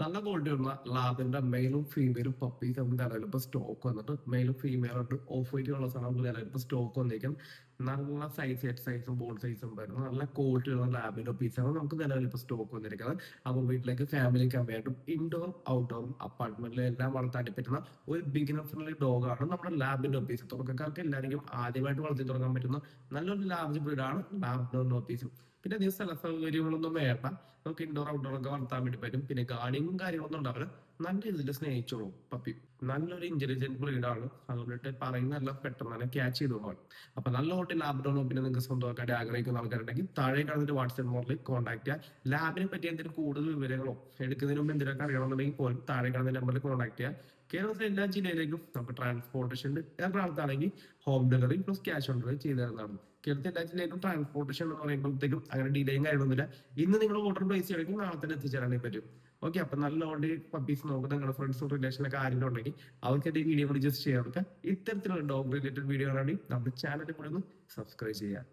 നല്ല ക്വാളിറ്റി ഉള്ള ലാബിന്റെ മെയിലും ഫീമെയിലും പപ്പീസ് നമുക്ക് നിലവിൽ ഇപ്പൊ സ്റ്റോക്ക് വന്നിട്ട് മെയിലും ഫീമെയിലായിട്ട് ഓഫ് വൈറ്റ് ഉള്ള സാധനം നമുക്ക് നിലവിൽ ഇപ്പൊ സ്റ്റോക്ക് വന്നിരിക്കും. നല്ല സൈസ് ഹെഡ് സൈസും ബോൾ സൈസും വരുന്നത് നല്ല ക്വാളിറ്റി ഉള്ള ലാബിന്റെ പീസാണ് നമുക്ക് നിലവിൽ ഇപ്പൊ സ്റ്റോക്ക് വന്നിരിക്കുന്നത്. അപ്പോൾ വീട്ടിലേക്ക് ഫാമിലിക്ക് അമ്മയായിട്ടും ഇൻഡോർ ഔട്ട്ഡോറും അപ്പാർട്ട്മെന്റിലും എല്ലാം വളർത്താൻ പറ്റുന്ന ഒരു ബിഗിനർ ഫ്രണ്ട്ലി ഡോഗാണ് നമ്മുടെ ലാബിന്റെ പീസ്. തുടക്കക്കാർക്ക് എല്ലാവർക്കും ആദ്യമായിട്ട് വളർത്തി തുടങ്ങാൻ പറ്റുന്ന നല്ലൊരു ലാർജ് ബ്രീഡാണ് ലാബിന്റെ പീസും. പിന്നെ അധികം സ്ഥല സൗകര്യങ്ങളൊന്നും വേണ്ട, നമുക്ക് ഇൻഡോർ ഔട്ട്ഡോർ ഒക്കെ വളർത്താൻ വേണ്ടി പറ്റും. പിന്നെ ഗാർഡിങ്ങും കാര്യങ്ങളൊന്നും ഉണ്ടാവില്ല, നല്ല രീതിയിൽ സ്നേഹിച്ചോളൂ പപ്പി. നല്ലൊരു ഇന്റലിജന്റ് ബ്രീഡാണ്, അതുകൊണ്ടിട്ട് പറയുന്നതെല്ലാം പെട്ടെന്ന് തന്നെ ക്യാച്ച് ചെയ്തോളാം. അപ്പൊ നല്ല കുട്ടി ലാബിനോ പിന്നെ നിങ്ങൾക്ക് സ്വന്തമാക്കാൻ ആഗ്രഹിക്കുന്ന ആൾക്കാരുണ്ടെങ്കിൽ താഴെ കാണുന്ന വാട്സ്ആപ്പ് മോഡിൽ കോൺടാക്ട് ചെയ്യുക. ലാബിനെ പറ്റി എന്തെങ്കിലും കൂടുതൽ വിവരങ്ങളോ എടുക്കുന്നതിന് മുമ്പ് എന്തെങ്കിലുമൊക്കെ അറിയണമെന്നുണ്ടെങ്കിൽ പോലും താഴെ കാണുന്ന നമ്പറിൽ കോൺടാക്ട് ചെയ്യുക. കേരളത്തിലെ എല്ലാ ജില്ലയിലേക്കും നമുക്ക് ട്രാൻസ്പോർട്ടേഷൻ എറണാകുളത്താണെങ്കിൽ home delivery plus cash on delivery ചെയ്തു തരുന്നതാണ്. കേരളത്തിൽ എല്ലാ ജില്ലയിലും ട്രാൻസ്പോർട്ടേഷൻ എന്ന് പറയുമ്പോഴത്തേക്കും അങ്ങനെ ഡിലേയും കാര്യമൊന്നുമില്ല. ഇന്ന് നിങ്ങൾ ഓർഡർ പ്ലേസ് ചെയ്യണമെങ്കിൽ നാളെ തന്നെ എത്തിച്ചേരാനേ പറ്റും. ഓക്കെ, അപ്പൊ നല്ല ഓൾറെഡി പപ്പീസ് നോക്കുന്ന നിങ്ങളുടെ ഫ്രണ്ട്സും റിലേഷനൊക്കെ ആരെങ്കിലും ഉണ്ടെങ്കിൽ അവർക്ക് എന്റെ വീഡിയോ കൂടി ജസ്റ്റ് ചെയ്യാൻ കൊടുക്കുക. ഇത്തരത്തിലുള്ള ഡോഗ് റിലേറ്റഡ് വീഡിയോ ആണെങ്കിൽ നമ്മുടെ ചാനലിൽ കൂടെ ഒന്ന് സബ്സ്ക്രൈബ് ചെയ്യുക.